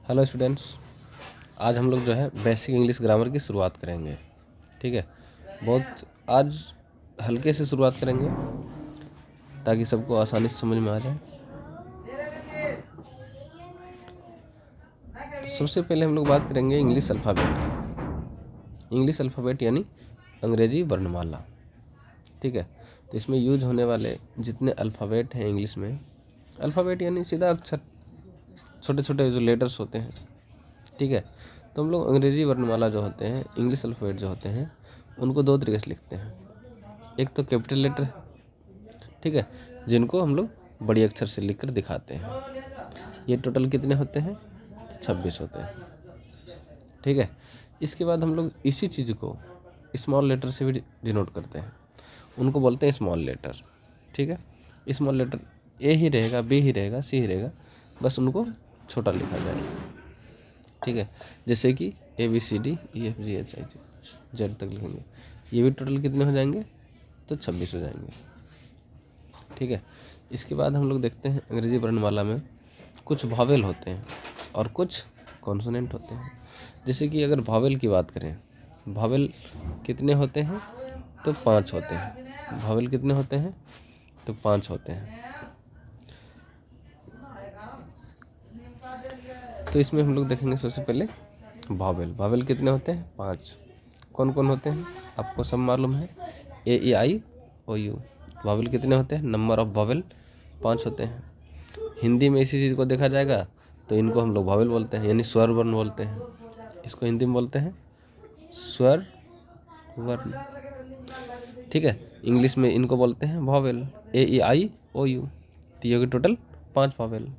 Hello students, आज हम लोग जो है बेसिक इंग्लिश ग्रामर की शुरुआत करेंगे। ठीक है, बहुत आज हल्के से शुरुआत करेंगे ताकि सबको आसानी से समझ में आ जाए। तो सबसे पहले हम लोग बात करेंगे इंग्लिश अल्फ़ाबेट की। इंग्लिश अल्फ़ाबेट यानी अंग्रेजी वर्णमाला। ठीक है, तो इसमें यूज होने वाले जितने अल्फ़ाबेट हैं इंग्लिश में, अल्फ़ाबेट यानी सीधा अक्षर, छोटे छोटे जो लेटर्स होते हैं। ठीक है, तो हम लोग अंग्रेजी वर्णमाला जो होते हैं, इंग्लिश अल्फ़ाबेट जो होते हैं, उनको दो तरीके से लिखते हैं। एक तो कैपिटल लेटर, ठीक है, जिनको हम लोग बड़ी अक्षर से लिखकर दिखाते हैं। ये टोटल कितने होते हैं? 26 होते हैं। ठीक है, इसके बाद हम लोग इसी चीज़ को स्मॉल लेटर से भी डिनोट करते हैं, उनको बोलते हैं स्मॉल लेटर। ठीक है, स्मॉल लेटर ए ही रहेगा, बी ही रहेगा, सी ही रहेगा, बस उनको छोटा लिखा जाएगा। ठीक है, जैसे कि ABCDEFGHIJ तक लिखेंगे, ये भी टोटल कितने हो जाएंगे? तो 26 हो जाएंगे। ठीक है, इसके बाद हम लोग देखते हैं अंग्रेजी वर्णमाला में कुछ भावेल होते हैं और कुछ कॉन्सोनेंट होते हैं। जैसे कि अगर भावेल की बात करें, भावेल कितने होते हैं? तो 5 होते हैं। भावेल कितने होते हैं? तो 5 होते हैं। तो इसमें हम लोग देखेंगे सबसे पहले भावेल कितने होते हैं? 5। कौन कौन होते हैं आपको सब मालूम है? AEIOU। भावेल कितने होते हैं? नंबर ऑफ भावेल 5 होते हैं। हिंदी में इसी चीज़ को देखा जाएगा तो इनको हम लोग भावेल बोलते हैं, यानी स्वर वर्ण बोलते हैं। इसको हिंदी में बोलते हैं स्वर वर्ण। ठीक है, इंग्लिश में इनको बोलते हैं भावेल, AEIOU। तो ये टोटल 5 भावेल।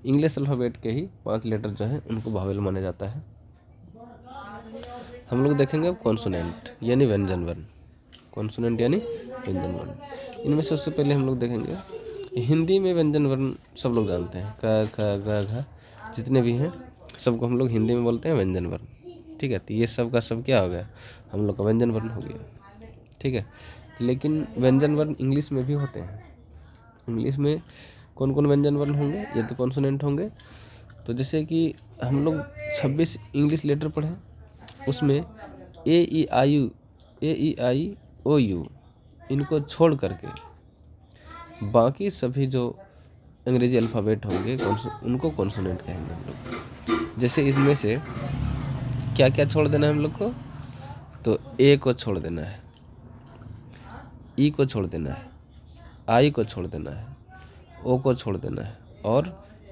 इंग्लिश अल्फ़ाबेट के ही 5 लेटर जो हैं उनको भावेल माना जाता है। हम लोग देखेंगे अब कॉन्सोनेंट यानी व्यंजन वर्ण। कॉन्सोनेंट यानी व्यंजन वर्ण। इनमें सबसे पहले हम लोग देखेंगे, हिंदी में व्यंजन वर्ण सब लोग जानते हैं, क ख ग घ जितने भी हैं सबको हम लोग हिंदी में बोलते हैं व्यंजन वर्ण। ठीक है, तो ये सब का सब क्या हो गया? हम लोग का व्यंजन वर्ण हो गया। ठीक है, लेकिन व्यंजन वर्ण इंग्लिश में भी होते हैं। इंग्लिश में कौन कौन व्यंजन वर्ण होंगे? ये तो कॉन्सोनेंट होंगे। तो जैसे कि हम लोग 26 इंग्लिश लेटर पढ़े, उसमें AEIOU इनको छोड़ करके बाकी सभी जो अंग्रेजी अल्फ़ाबेट होंगे उनको कॉन्सोनेंट कहेंगे हम लोग। जैसे इसमें से क्या क्या छोड़ देना है हम लोग को? तो A को छोड़ देना है, E को छोड़ देना है, I को छोड़ देना है, O को छोड़ देना है और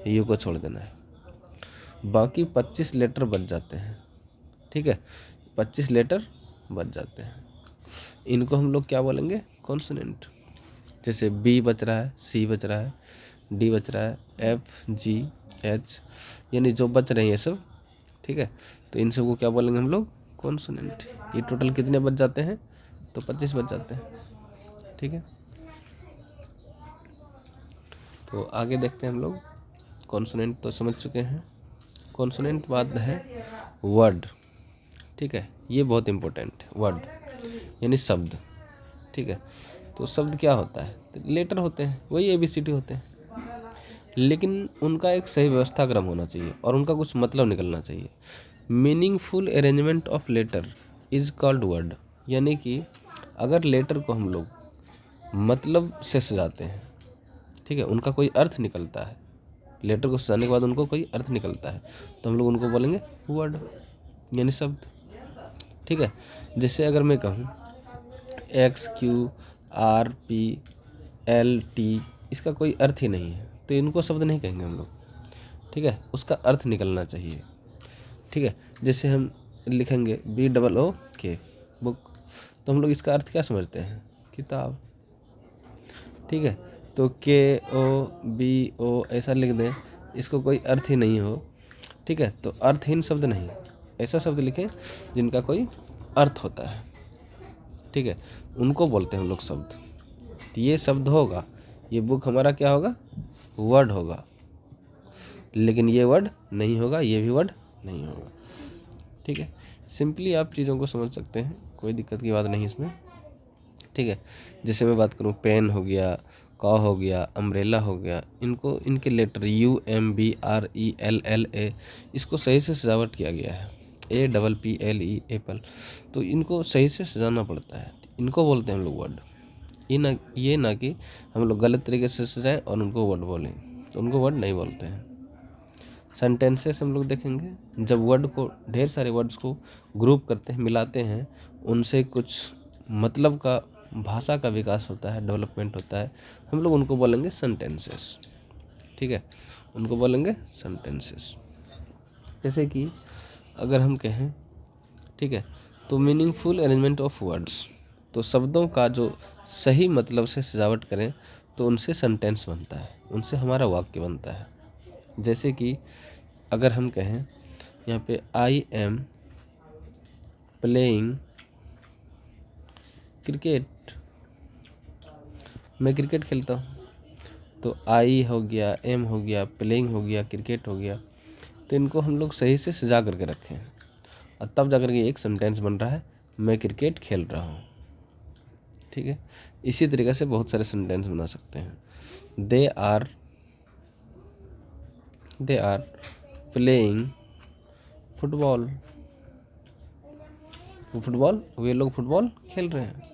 U को छोड़ देना है। बाकी 25 लेटर बच जाते हैं। ठीक है, 25 लेटर बच जाते हैं। इनको हम लोग क्या बोलेंगे? कॉन्सोनेंट। जैसे B बच रहा है, C बच रहा है, D बच रहा है, FGH, यानी जो बच रहे हैं ये सब। ठीक है, तो इन सब को क्या बोलेंगे हम लोग? कॉन्सोनेंट। ये टोटल कितने बच जाते हैं? तो 25 बच जाते हैं। ठीक है, तो आगे देखते हैं हम लोग। कॉन्सोनेंट तो समझ चुके हैं। कॉन्सोनेंट बाद है वर्ड। ठीक है, ये बहुत इम्पोर्टेंट है। वर्ड यानी शब्द। ठीक है, तो शब्द क्या होता है? तो लेटर होते हैं, वही ABCD होते हैं, लेकिन उनका एक सही व्यवस्था क्रम होना चाहिए और उनका कुछ मतलब निकलना चाहिए। Meaningful arrangement of letter is called word. यानी कि अगर लेटर को हम लोग मतलब से सजाते हैं, ठीक है, उनका कोई अर्थ निकलता है, लेटर को सजाने के बाद उनको कोई अर्थ निकलता है, तो हम लोग उनको बोलेंगे वर्ड यानी शब्द। ठीक है, जैसे अगर मैं कहूँ XQRPLT, इसका कोई अर्थ ही नहीं है, तो इनको शब्द नहीं कहेंगे हम लोग। ठीक है, उसका अर्थ निकलना चाहिए। ठीक है, जैसे हम लिखेंगे BOOK बुक, तो हम लोग इसका अर्थ क्या समझते हैं? किताब। ठीक है, तो KOBO ऐसा लिख दें, इसको कोई अर्थ ही नहीं हो। ठीक है, तो अर्थहीन शब्द नहीं, ऐसा शब्द लिखें जिनका कोई अर्थ होता है। ठीक है, उनको बोलते हैं हम लोग शब्द। तो ये शब्द होगा, ये बुक हमारा क्या होगा? वर्ड होगा। लेकिन ये वर्ड नहीं होगा, ये भी वर्ड नहीं होगा। ठीक है, सिंपली आप चीज़ों को समझ सकते हैं, कोई दिक्कत की बात नहीं इसमें। ठीक है, जैसे मैं बात करूँ पेन हो गया, का हो गया, अम्ब्रेला हो गया, इनको इनके लेटर UMBRELLA इसको सही से सजावट किया गया है। APPLE एप्पल, तो इनको सही से सजाना पड़ता है, इनको बोलते हैं हम लोग वर्ड। ये ना कि हम लोग गलत तरीके से सजाएं और उनको वर्ड बोलें, तो उनको वर्ड नहीं बोलते हैं। सेंटेंसेस हम लोग देखेंगे, जब वर्ड को, ढेर सारे वर्ड्स को ग्रुप करते हैं, मिलाते हैं, उनसे कुछ मतलब का, भाषा का विकास होता है, डेवलपमेंट होता है, हम लोग उनको बोलेंगे सेंटेंसेस। ठीक है, उनको बोलेंगे सेंटेंसेस। जैसे कि अगर हम कहें, ठीक है, तो मीनिंगफुल अरेंजमेंट ऑफ वर्ड्स, तो शब्दों का जो सही मतलब से सजावट करें तो उनसे सेंटेंस बनता है, उनसे हमारा वाक्य बनता है। जैसे कि अगर हम कहें यहाँ पे आई एम प्लेइंग क्रिकेट, मैं क्रिकेट खेलता हूँ, तो आई हो गया, एम हो गया, प्लेइंग हो गया, क्रिकेट हो गया, तो इनको हम लोग सही से सजा करके रखें और तब जाकर के एक सेंटेंस बन रहा है, मैं क्रिकेट खेल रहा हूँ। ठीक है, इसी तरीके से बहुत सारे सेंटेंस बना सकते हैं। दे आर प्लेइंग फुटबॉल, वे लोग फुटबॉल खेल रहे हैं।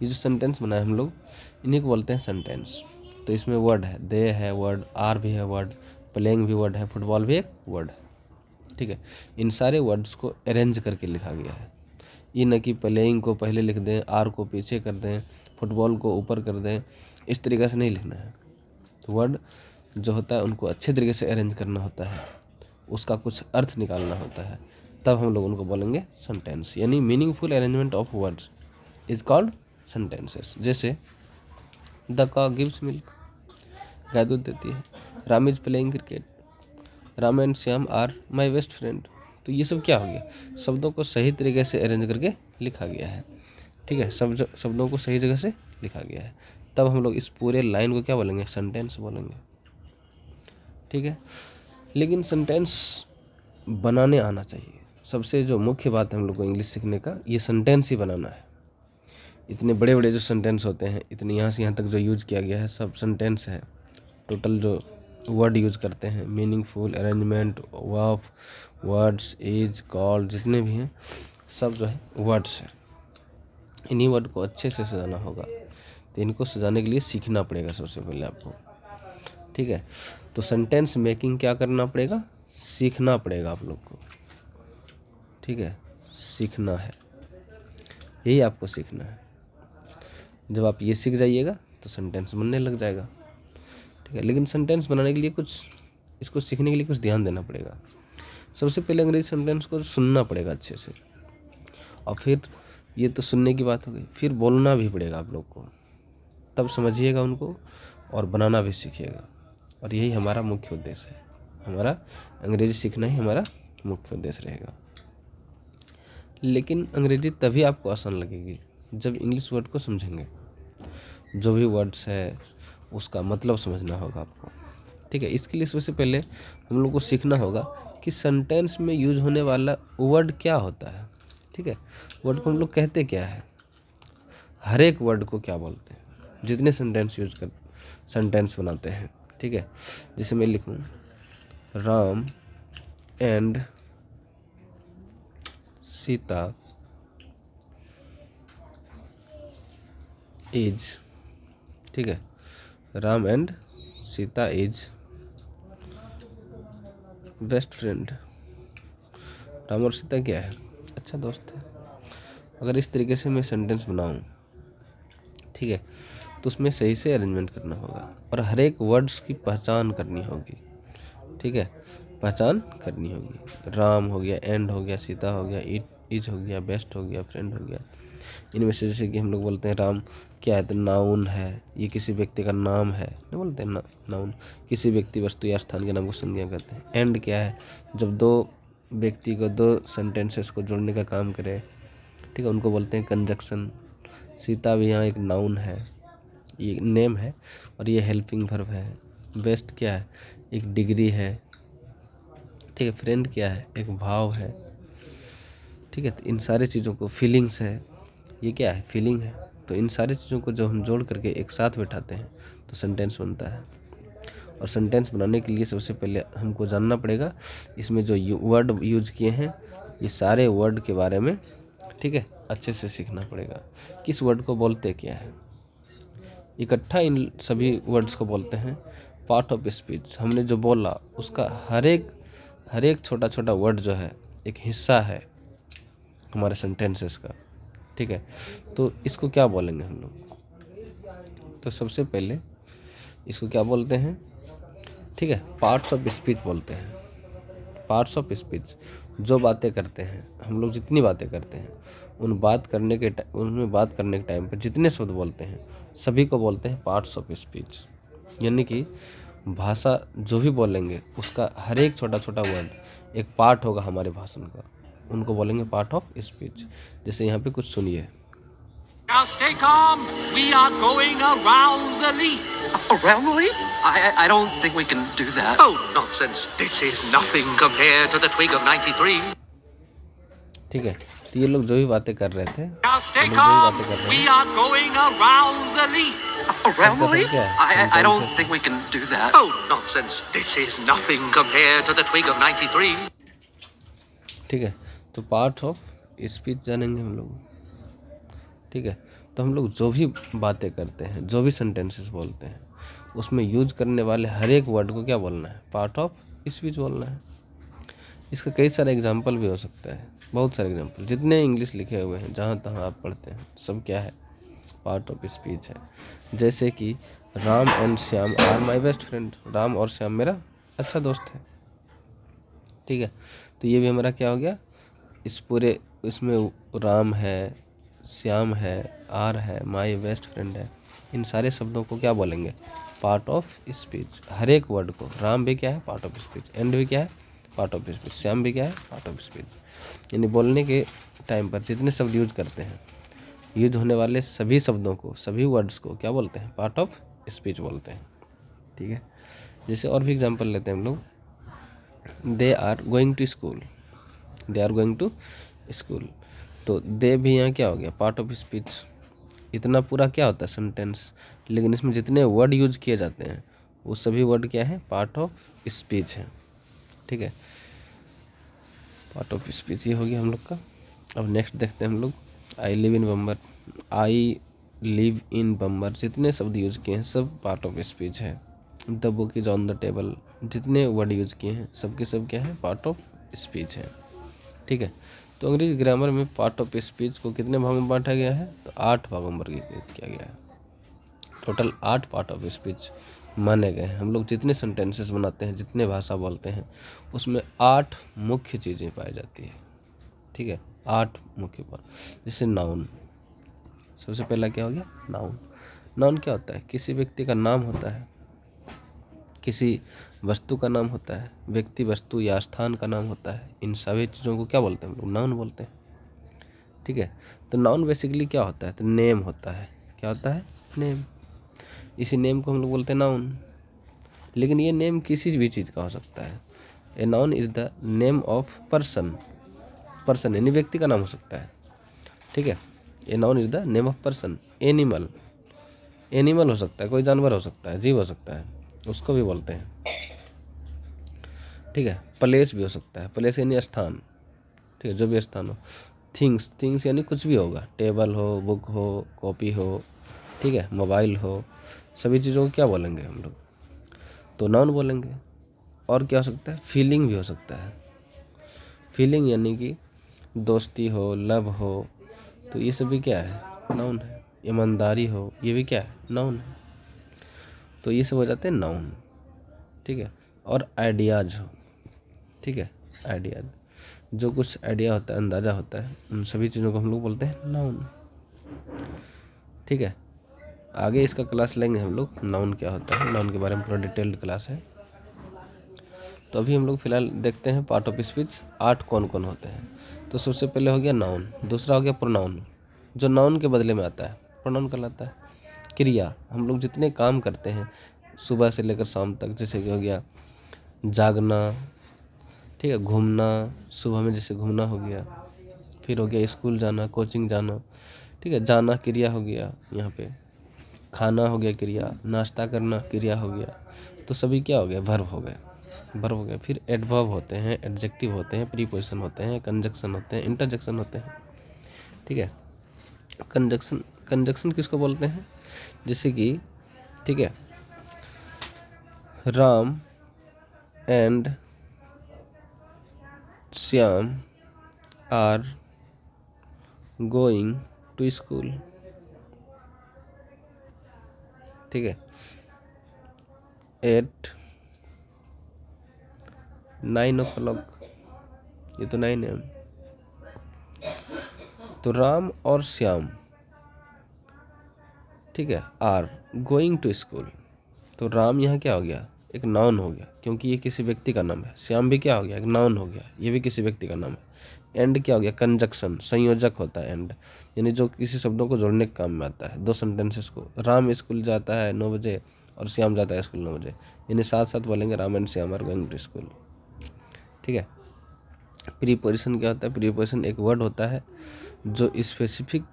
ये जो सेंटेंस बनाए हम लोग, इन्हीं को बोलते हैं सेंटेंस। तो इसमें वर्ड है, दे है वर्ड, आर भी है वर्ड, प्लेइंग भी वर्ड है, फुटबॉल भी एक वर्ड है। ठीक है, इन सारे वर्ड्स को अरेंज करके लिखा गया है। ये न कि प्लेइंग को पहले लिख दें, आर को पीछे कर दें, फुटबॉल को ऊपर कर दें, इस तरीके से नहीं लिखना है। तो वर्ड जो होता है उनको अच्छे तरीके से अरेंज करना होता है, उसका कुछ अर्थ निकालना होता है, तब हम लोग उनको बोलेंगे सेंटेंस। यानी meaningful arrangement of words is called sentences. जैसे द कॉ गिव्स मिल्क, गाय दूध देती है। Ram is playing cricket, Ram and Shyam are my best friend. तो ये सब क्या हो गया, शब्दों को सही तरीके से अरेंज करके लिखा गया है। ठीक है, शब्दों को सही जगह से लिखा गया है, तब हम लोग इस पूरे लाइन को क्या बोलेंगे, सेंटेंस बोलेंगे। ठीक है, लेकिन सेंटेंस बनाने आना चाहिए। सबसे जो मुख्य बात है हम लोग को इंग्लिश सीखने का, ये सेंटेंस ही बनाना है। इतने बड़े बड़े जो सेंटेंस होते हैं, इतने यहाँ से यहाँ तक जो यूज किया गया है, सब सेंटेंस है। टोटल जो वर्ड यूज करते हैं, meaningful, arrangement of words, is, called, जितने भी हैं सब जो है वर्ड्स है। इन्हीं वर्ड को अच्छे से सजाना होगा, तो इनको सजाने के लिए सीखना पड़ेगा सबसे पहले आपको। ठीक है, तो सेंटेंस मेकिंग क्या करना पड़ेगा, सीखना पड़ेगा आप लोग को। ठीक है, सीखना है, यही आपको सीखना है। जब आप ये सीख जाइएगा तो सेंटेंस बनने लग जाएगा। ठीक है, लेकिन सेंटेंस बनाने के लिए कुछ, इसको सीखने के लिए कुछ ध्यान देना पड़ेगा। सबसे पहले अंग्रेजी सेंटेंस को सुनना पड़ेगा अच्छे से, और फिर ये तो सुनने की बात हो गई, फिर बोलना भी पड़ेगा आप लोग को, तब समझिएगा उनको और बनाना भी सीखिएगा। और यही हमारा मुख्य उद्देश्य है, हमारा अंग्रेजी सीखना ही हमारा मुख्य उद्देश्य रहेगा। लेकिन अंग्रेजी तभी आपको आसान लगेगी जब इंग्लिश वर्ड को समझेंगे। जो भी वर्ड्स है उसका मतलब समझना होगा आपको। ठीक है, इसके लिए सबसे पहले हम लोग को सीखना होगा कि सेंटेंस में यूज होने वाला वर्ड क्या होता है। ठीक है, वर्ड को हम लोग कहते क्या है, हर एक वर्ड को क्या बोलते हैं, जितने सेंटेंस बनाते हैं। ठीक है, जैसे मैं लिखूं राम एंड सीता इज, ठीक है, Ram and Sita is best friend. Ram और सीता क्या है, अच्छा दोस्त है। अगर इस तरीके से मैं सेंटेंस बनाऊं, ठीक है, तो उसमें सही से अरेंजमेंट करना होगा और हर एक वर्ड्स की पहचान करनी होगी। ठीक है, पहचान करनी होगी। राम हो गया, एंड हो गया, सीता हो गया, इज हो गया, बेस्ट हो गया, फ्रेंड हो गया। इनमें से जैसे कि हम लोग बोलते हैं राम क्या है, तो नाउन है, ये किसी व्यक्ति का नाम है, नहीं बोलते हैं नाउन, किसी व्यक्ति, वस्तु या स्थान के नाम को संज्ञा कहते हैं। एंड क्या है, जब दो व्यक्ति को, दो सेंटेंसेस को जोड़ने का काम करे, ठीक है, उनको बोलते हैं कंजक्शन। सीता भी यहाँ एक नाउन है, ये नेम है, और ये हेल्पिंग वर्ब है। बेस्ट क्या है, एक डिग्री है। ठीक है, फ्रेंड क्या है, एक भाव है। ठीक है, तो इन सारी चीज़ों को, फीलिंग्स है, ये क्या है, फीलिंग है। तो इन सारी चीज़ों को जब हम जोड़ करके एक साथ बैठाते हैं तो सेंटेंस बनता है। और सेंटेंस बनाने के लिए सबसे पहले हमको जानना पड़ेगा इसमें जो वर्ड यूज किए हैं ये सारे वर्ड के बारे में, ठीक है, अच्छे से सीखना पड़ेगा। किस वर्ड को बोलते क्या है, इकट्ठा इन सभी वर्ड्स को बोलते हैं पार्ट ऑफ स्पीच। हमने जो बोला उसका हर एक छोटा छोटा वर्ड जो है एक हिस्सा है हमारे सेंटेंसेस का, ठीक है। तो इसको क्या बोलेंगे हम लोग, तो सबसे पहले इसको क्या बोलते हैं, ठीक है, पार्ट्स ऑफ स्पीच बोलते हैं। पार्ट्स ऑफ स्पीच, जो बातें करते हैं हम लोग, जितनी बातें करते हैं उनमें बात करने के टाइम पर जितने शब्द बोलते हैं सभी को बोलते हैं पार्ट्स ऑफ स्पीच। यानी कि भाषा जो भी बोलेंगे उसका हर एक छोटा छोटा वर्ड एक पार्ट होगा हमारे भाषण का, उनको बोलेंगे पार्ट ऑफ स्पीच। जैसे यहाँ पे कुछ सुनिए। Now stay calm. We are going around the leaf. Around the leaf? I don't think we can do that. Oh, nonsense. This is nothing compared to the twig of 93. ठीक है, तो ये लोग जो भी बातें कर रहे थे, Now stay ये लोग जो भी calm. बातें कर रहे We हैं, are going around the leaf. Around the सबका सब leaf? क्या है? I don't Sentences. think we can do that. Oh, nonsense. This is nothing compared to the twig of 93. ठीक है, तो पार्ट ऑफ स्पीच जानेंगे हम लोग, ठीक है। तो हम लोग जो भी बातें करते हैं, जो भी सेंटेंसेस बोलते हैं, उसमें यूज करने वाले हर एक वर्ड को क्या बोलना है, पार्ट ऑफ स्पीच बोलना है। इसका कई सारे एग्जाम्पल भी हो सकता है, बहुत सारे एग्जाम्पल, जितने इंग्लिश लिखे हुए हैं जहाँ तहाँ आप पढ़ते हैं सब क्या है, पार्ट ऑफ स्पीच है। जैसे कि Ram and Shyam are my best friend, Ram और श्याम मेरा अच्छा दोस्त है, ठीक है। तो ये भी हमारा क्या हो गया, इस पूरे इसमें राम है, श्याम है, आर है, माई बेस्ट फ्रेंड है, इन सारे शब्दों को क्या बोलेंगे, पार्ट ऑफ स्पीच। हर एक वर्ड को, राम भी क्या है, पार्ट ऑफ स्पीच, एंड भी क्या है, पार्ट ऑफ स्पीच, श्याम भी क्या है, पार्ट ऑफ स्पीच। यानी बोलने के टाइम पर जितने शब्द यूज करते हैं, यूज होने वाले सभी शब्दों को, सभी वर्ड्स को क्या बोलते हैं, पार्ट ऑफ स्पीच बोलते हैं, ठीक है। जैसे और भी एग्जांपल लेते हैं हम लोग, they are going to school, they are going to school, तो दे भी यहाँ क्या हो गया, पार्ट ऑफ स्पीच। इतना पूरा क्या होता है, सेंटेंस, लेकिन इसमें जितने वर्ड यूज किए जाते हैं वो सभी वर्ड क्या है, पार्ट ऑफ स्पीच है, ठीक है। पार्ट ऑफ स्पीच ये हो गया हम लोग का। अब नेक्स्ट देखते हैं हम लोग, I live in बम्बर, I live in बम्बर, जितने शब्द यूज किए हैं सब पार्ट ऑफ स्पीच है। The book is on the table, जितने वर्ड यूज किए हैं सब के सब क्या है, पार्ट ऑफ स्पीच है, ठीक है। तो अंग्रेजी ग्रामर में पार्ट ऑफ स्पीच को कितने भागों में बांटा गया है, तो 8 भागों में वर्गीकृत किया गया है। टोटल 8 पार्ट ऑफ स्पीच माने गए हैं। हम लोग जितने सेंटेंसेस बनाते हैं, जितने भाषा बोलते हैं, उसमें 8 मुख्य चीज़ें पाई जाती है, ठीक है, 8 मुख्य बात। जैसे नाउन, सबसे पहला क्या हो गया, नाउन। नाउन क्या होता है, किसी व्यक्ति का नाम होता है, किसी वस्तु का नाम होता है, व्यक्ति, वस्तु या स्थान का नाम होता है। इन सभी चीज़ों को क्या बोलते हैं हम लोग, नाउन बोलते हैं, ठीक है। तो नाउन बेसिकली क्या होता है, तो नेम होता है, क्या होता है, नेम। इसी नेम को हम लोग बोलते हैं नाउन। लेकिन ये नेम किसी भी चीज़ का हो सकता है। A noun is the name of person, person यानी व्यक्ति का नाम हो सकता है, ठीक है। A noun is the name of person. Animal, animal हो सकता है, कोई जानवर हो सकता है, जीव हो सकता है, उसको भी बोलते हैं, ठीक है। प्लेस भी हो सकता है, प्लेस यानी स्थान, ठीक है, जो भी स्थान हो। थिंग्स, थिंग्स यानी कुछ भी होगा, टेबल हो, बुक हो, कॉपी हो, ठीक है, मोबाइल हो, सभी चीज़ों को क्या बोलेंगे हम लोग, तो नाउन बोलेंगे। और क्या हो सकता है, फीलिंग भी हो सकता है। फीलिंग यानी कि दोस्ती हो, लव हो, तो ये सभी क्या है, नाउन है। ईमानदारी हो, ये भी क्या है, नाउन है। तो ये सब हो जाते हैं नाउन, ठीक है। और आइडियाज़ हो, ठीक है, आइडियाज़, जो कुछ आइडिया होता है, अंदाज़ा होता है, उन सभी चीज़ों को हम लोग बोलते हैं नाउन, ठीक है। आगे इसका क्लास लेंगे हम लोग, नाउन क्या होता है, नाउन के बारे में पूरा डिटेल्ड क्लास है। तो अभी हम लोग फिलहाल देखते हैं पार्ट ऑफ स्पीच 8 कौन कौन होते हैं। तो सबसे पहले हो गया नाउन, दूसरा हो गया प्रोनाउन, जो नाउन के बदले में आता है, प्रोनाउन कहलाता है। क्रिया, हम लोग जितने काम करते हैं सुबह से लेकर शाम तक, जैसे कि हो गया जागना, ठीक है, घूमना, सुबह में जैसे घूमना हो गया, फिर हो गया स्कूल जाना, कोचिंग जाना, ठीक है, जाना क्रिया हो गया यहाँ पे। खाना हो गया क्रिया, नाश्ता करना क्रिया हो गया, तो सभी क्या हो गया, वर्ब हो गए, वर्ब हो गए। फिर एडवर्ब होते हैं, एडजेक्टिव होते हैं, प्रीपोजिशन होते हैं, कंजक्शन होते हैं, इंटरजेक्शन होते हैं। ठीक है, कंजक्शन, कंजक्शन किसको बोलते हैं, जैसे कि ठीक है, Ram and Shyam are going to school. ठीक है, एट 9 o'clock, ये तो 9 AM। तो राम और श्याम, ठीक है, आर गोइंग टू स्कूल। तो राम यहाँ क्या हो गया, एक नाउन हो गया, क्योंकि ये किसी व्यक्ति का नाम है। श्याम भी क्या हो गया, एक नाउन हो गया, ये भी किसी व्यक्ति का नाम है। एंड क्या हो गया, कंजक्शन, संयोजक होता है एंड, यानी जो किसी शब्दों को जोड़ने के काम में आता है। दो सेंटेंसेस को, राम स्कूल जाता है 9 बजे और श्याम जाता है स्कूल 9 बजे, यानी साथ साथ बोलेंगे Ram and Shyam are going to school. ठीक है, प्रीपोजिशन क्या होता है, प्रीपोजिशन एक वर्ड होता है जो स्पेसिफिक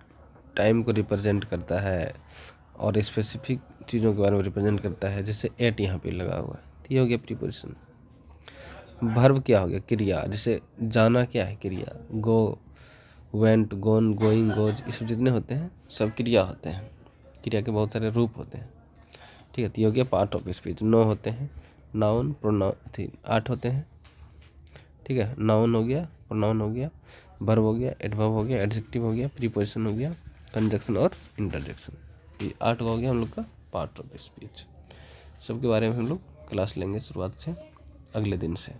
टाइम को रिप्रेजेंट करता है और स्पेसिफिक चीज़ों के बारे में रिप्रेजेंट करता है, जैसे एट यहाँ पे लगा हुआ है, तो ये हो गया प्रीपोजिशन। वर्ब क्या हो गया, क्रिया, जैसे जाना क्या है, क्रिया, गो, वेंट, गोन, गोइंग, गोज, ये सब जितने होते हैं सब क्रिया होते हैं। क्रिया के बहुत सारे रूप होते हैं। ठीक है, तो ये हो गया पार्ट ऑफ स्पीच। 9 होते हैं, नाउन, प्रोनाउन, 8 होते हैं। ठीक है, नाउन हो गया, प्रोनाउन हो गया, वर्ब हो गया, एडवर्ब हो गया, एडजेक्टिव हो गया, प्रीपोजिशन हो गया, कंजक्शन और इंटरजेक्शन। ये 8 हो गया हम लोग का पार्ट ऑफ स्पीच। सबके बारे में हम लोग क्लास लेंगे शुरुआत से अगले दिन से।